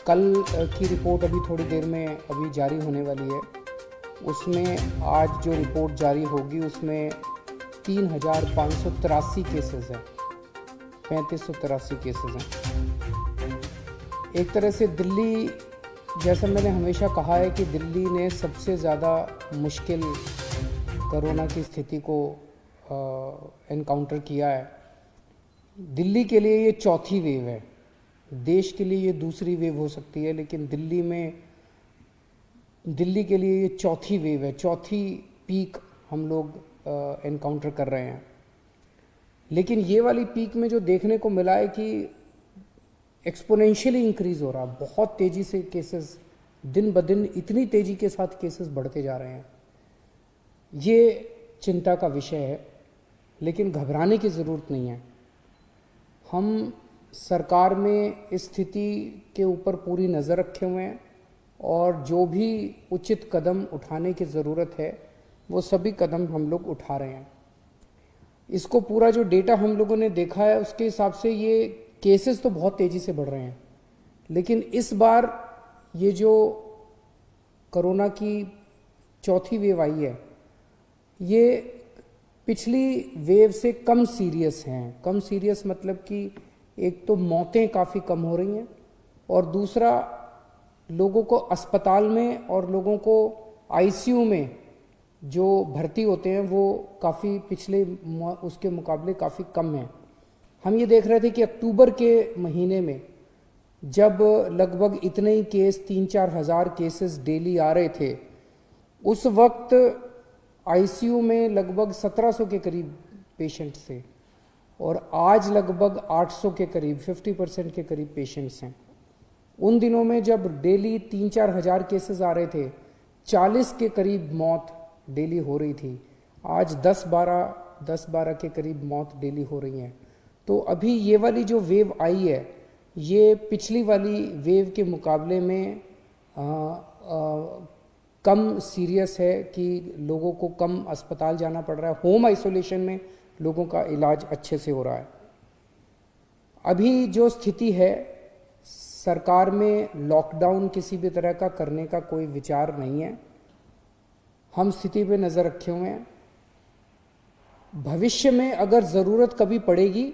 कल की रिपोर्ट अभी थोड़ी देर में अभी जारी होने वाली है। उसमें आज जो रिपोर्ट जारी होगी उसमें 3,583 केसेस हैं, 3,583 केसेस हैं। एक तरह से दिल्ली, जैसा मैंने हमेशा कहा है कि दिल्ली ने सबसे ज़्यादा मुश्किल कोरोना की स्थिति को एनकाउंटर किया है। दिल्ली के लिए ये चौथी वेव है, देश के लिए ये दूसरी वेव हो सकती है, लेकिन दिल्ली के लिए ये चौथी वेव है, चौथी पीक हम लोग एनकाउंटर कर रहे हैं। लेकिन ये वाली पीक में जो देखने को मिला है कि एक्सपोनेंशियली इंक्रीज हो रहा, बहुत तेज़ी से केसेस दिन ब दिन इतनी तेज़ी के साथ केसेस बढ़ते जा रहे हैं। ये चिंता का विषय है, लेकिन घबराने की ज़रूरत नहीं है। हम सरकार में इस स्थिति के ऊपर पूरी नज़र रखे हुए हैं और जो भी उचित कदम उठाने की ज़रूरत है वो सभी कदम हम लोग उठा रहे हैं। इसको पूरा जो डेटा हम लोगों ने देखा है उसके हिसाब से ये केसेस तो बहुत तेज़ी से बढ़ रहे हैं, लेकिन इस बार ये जो कोरोना की चौथी वेव आई है ये पिछली वेव से कम सीरियस हैं। कम सीरियस मतलब कि एक तो मौतें काफ़ी कम हो रही हैं और दूसरा लोगों को अस्पताल में और लोगों को आईसीयू में जो भर्ती होते हैं वो काफ़ी पिछले उसके मुकाबले काफ़ी कम हैं। हम ये देख रहे थे कि अक्टूबर के महीने में जब लगभग इतने ही केस 3-4 हज़ार केसेस डेली आ रहे थे, उस वक्त आईसीयू में लगभग 1700 के करीब पेशेंट्स थे और आज लगभग 800 के करीब 50% के करीब पेशेंट्स हैं। उन दिनों में जब डेली 3-4 हज़ार केसेस आ रहे थे, 40 के करीब मौत डेली हो रही थी। आज 10-12 के करीब मौत डेली हो रही हैं। तो अभी ये वाली जो वेव आई है ये पिछली वाली वेव के मुकाबले में कम सीरियस है कि लोगों को कम अस्पताल जाना पड़ रहा है, होम आइसोलेशन में लोगों का इलाज अच्छे से हो रहा है। अभी जो स्थिति है, सरकार में लॉकडाउन किसी भी तरह का करने का कोई विचार नहीं है। हम स्थिति पे नज़र रखे हुए हैं। भविष्य में अगर ज़रूरत कभी पड़ेगी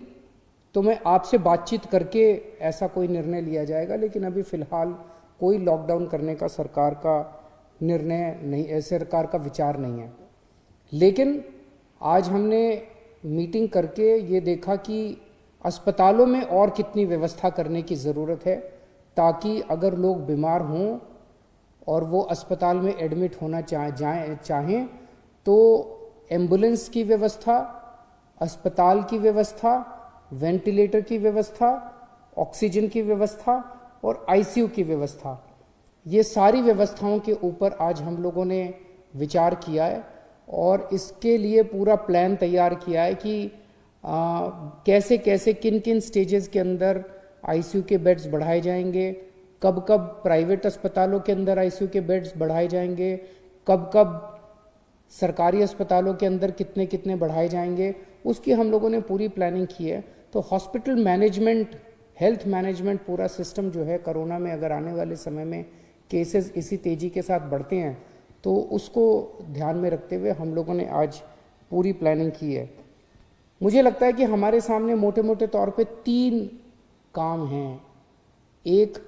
तो मैं आपसे बातचीत करके ऐसा कोई निर्णय लिया जाएगा, लेकिन अभी फ़िलहाल कोई लॉकडाउन करने का सरकार का निर्णय नहीं, सरकार का विचार नहीं है। लेकिन आज हमने मीटिंग करके ये देखा कि अस्पतालों में और कितनी व्यवस्था करने की ज़रूरत है, ताकि अगर लोग बीमार हों और वो अस्पताल में एडमिट होना चाहें तो एम्बुलेंस की व्यवस्था, अस्पताल की व्यवस्था, वेंटिलेटर की व्यवस्था, ऑक्सीजन की व्यवस्था और आईसीयू की व्यवस्था, ये सारी व्यवस्थाओं के ऊपर आज हम लोगों ने विचार किया है और इसके लिए पूरा प्लान तैयार किया है कि कैसे कैसे किन किन स्टेजेस के अंदर आईसीयू के बेड्स बढ़ाए जाएंगे, कब कब प्राइवेट अस्पतालों के अंदर आईसीयू के बेड्स बढ़ाए जाएंगे, कब कब सरकारी अस्पतालों के अंदर कितने कितने बढ़ाए जाएंगे, उसकी हम लोगों ने पूरी प्लानिंग की है। तो हॉस्पिटल मैनेजमेंट, हेल्थ मैनेजमेंट पूरा सिस्टम जो है, कोरोना में अगर आने वाले समय में केसेस इसी तेज़ी के साथ बढ़ते हैं तो उसको ध्यान में रखते हुए हम लोगों ने आज पूरी प्लानिंग की है। मुझे लगता है कि हमारे सामने मोटे मोटे तौर पे 3 काम हैं। एक,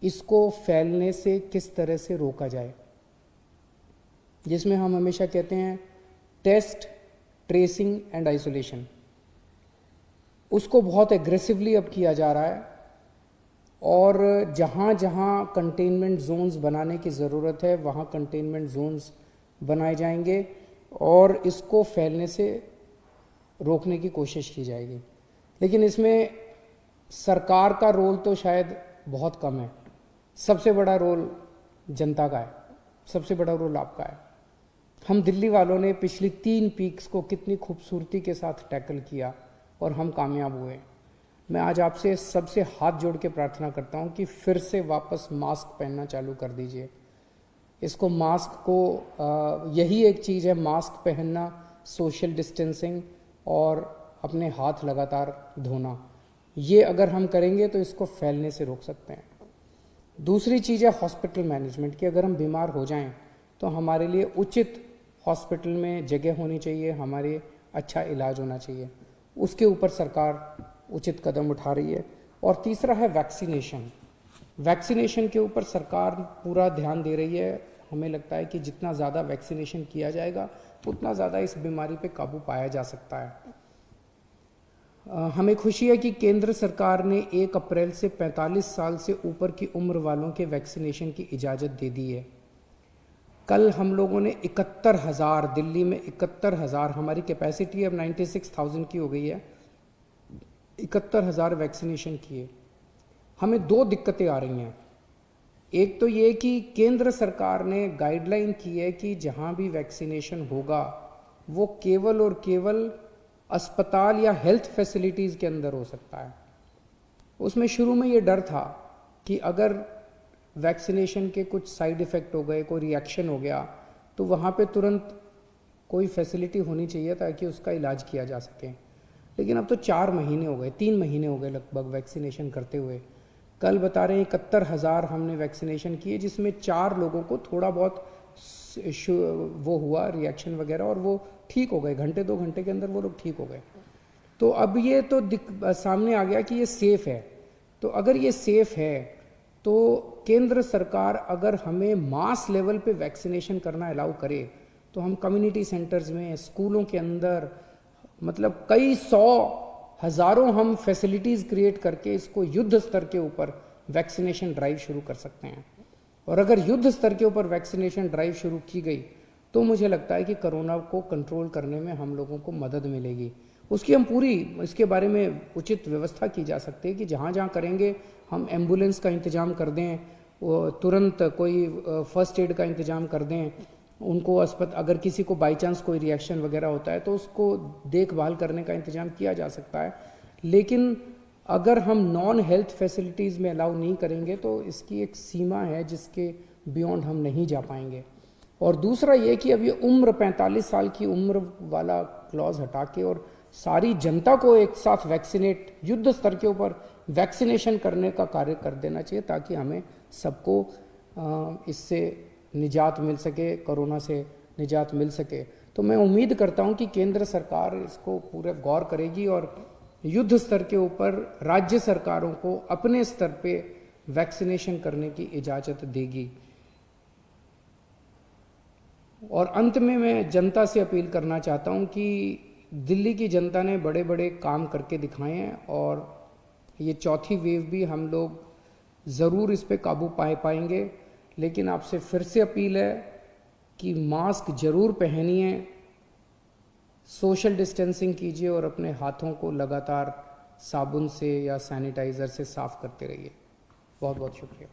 इसको फैलने से किस तरह से रोका जाए, जिसमें हम हमेशा कहते हैं टेस्ट, ट्रेसिंग एंड आइसोलेशन। उसको बहुत एग्रेसिवली अब किया जा रहा है और जहाँ जहाँ कंटेनमेंट जोन्स बनाने की ज़रूरत है वहाँ कंटेनमेंट जोन्स बनाए जाएंगे और इसको फैलने से रोकने की कोशिश की जाएगी। लेकिन इसमें सरकार का रोल तो शायद बहुत कम है। सबसे बड़ा रोल जनता का है, सबसे बड़ा रोल आपका है। हम दिल्ली वालों ने पिछली 3 पीक्स को कितनी खूबसूरती के साथ टैकल किया और हम कामयाब हुए। मैं आज आपसे सबसे हाथ जोड़ के प्रार्थना करता हूं कि फिर से वापस मास्क पहनना चालू कर दीजिए। इसको मास्क को यही एक चीज़ है, मास्क पहनना, सोशल डिस्टेंसिंग और अपने हाथ लगातार धोना। ये अगर हम करेंगे तो इसको फैलने से रोक सकते हैं। दूसरी चीज़ है हॉस्पिटल मैनेजमेंट की। अगर हम बीमार हो जाएं तो हमारे लिए उचित हॉस्पिटल में जगह होनी चाहिए, हमारे अच्छा इलाज होना चाहिए, उसके ऊपर सरकार उचित कदम उठा रही है। और तीसरा है वैक्सीनेशन। वैक्सीनेशन के ऊपर सरकार पूरा ध्यान दे रही है। हमें लगता है कि जितना ज़्यादा वैक्सीनेशन किया जाएगा उतना ज़्यादा इस बीमारी पे काबू पाया जा सकता है। हमें खुशी है कि केंद्र सरकार ने 1 अप्रैल से 45 साल से ऊपर की उम्र वालों के वैक्सीनेशन की इजाज़त दे दी है। कल हम लोगों ने 71,000, दिल्ली में 71,000, हमारी कैपेसिटी अब 96,000 की हो गई है, 71,000 वैक्सीनेशन किए। हमें 2 दिक्कतें आ रही हैं। एक तो ये कि केंद्र सरकार ने गाइडलाइन की है कि जहाँ भी वैक्सीनेशन होगा वो केवल और केवल अस्पताल या हेल्थ फैसिलिटीज़ के अंदर हो सकता है। उसमें शुरू में ये डर था कि अगर वैक्सीनेशन के कुछ साइड इफ़ेक्ट हो गए, कोई रिएक्शन हो गया, तो वहाँ पे तुरंत कोई फैसिलिटी होनी चाहिए ताकि उसका इलाज किया जा सके। लेकिन अब तो 4 महीने हो गए, 3 महीने हो गए लगभग वैक्सीनेशन करते हुए। कल बता रहे हैं 71,000 हमने वैक्सीनेशन किए, जिसमें 4 लोगों को थोड़ा बहुत वो हुआ रिएक्शन वगैरह, और वो ठीक हो गए, घंटे 2 घंटे के अंदर वो लोग ठीक हो गए। तो अब ये तो सामने आ गया कि ये सेफ़ है। तो अगर ये सेफ़ है तो केंद्र सरकार अगर हमें मास लेवल पे वैक्सीनेशन करना अलाउ करे तो हम कम्युनिटी सेंटर्स में, स्कूलों के अंदर, मतलब कई 100 हज़ारों हम फैसिलिटीज़ क्रिएट करके इसको युद्ध स्तर के ऊपर वैक्सीनेशन ड्राइव शुरू कर सकते हैं। और अगर युद्ध स्तर के ऊपर वैक्सीनेशन ड्राइव शुरू की गई तो मुझे लगता है कि कोरोना को कंट्रोल करने में हम लोगों को मदद मिलेगी। उसकी हम पूरी, इसके बारे में उचित व्यवस्था की जा सकती है कि जहाँ जहाँ करेंगे हम एम्बुलेंस का इंतज़ाम कर दें, वो तुरंत कोई फर्स्ट एड का इंतज़ाम कर दें, उनको अगर किसी को बाई चांस कोई रिएक्शन वगैरह होता है तो उसको देखभाल करने का इंतज़ाम किया जा सकता है। लेकिन अगर हम नॉन हेल्थ फैसिलिटीज़ में अलाउ नहीं करेंगे तो इसकी एक सीमा है जिसके बियॉन्ड हम नहीं जा पाएंगे। और दूसरा ये कि अब ये उम्र 45 साल की उम्र वाला क्लॉज हटा के और सारी जनता को एक साथ वैक्सीनेट, युद्ध स्तर के ऊपर वैक्सीनेशन करने का कार्य कर देना चाहिए ताकि हमें सबको इससे निजात मिल सके, कोरोना से निजात मिल सके। तो मैं उम्मीद करता हूं कि केंद्र सरकार इसको पूरे गौर करेगी और युद्ध स्तर के ऊपर राज्य सरकारों को अपने स्तर पे वैक्सीनेशन करने की इजाज़त देगी। और अंत में मैं जनता से अपील करना चाहता हूं कि दिल्ली की जनता ने बड़े बड़े काम करके दिखाए हैं और ये चौथी वेव भी हम लोग ज़रूर इस पे काबू पाएंगे। लेकिन आपसे फिर से अपील है कि मास्क ज़रूर पहनिए, सोशल डिस्टेंसिंग कीजिए और अपने हाथों को लगातार साबुन से या सैनिटाइज़र से साफ़ करते रहिए। बहुत बहुत शुक्रिया।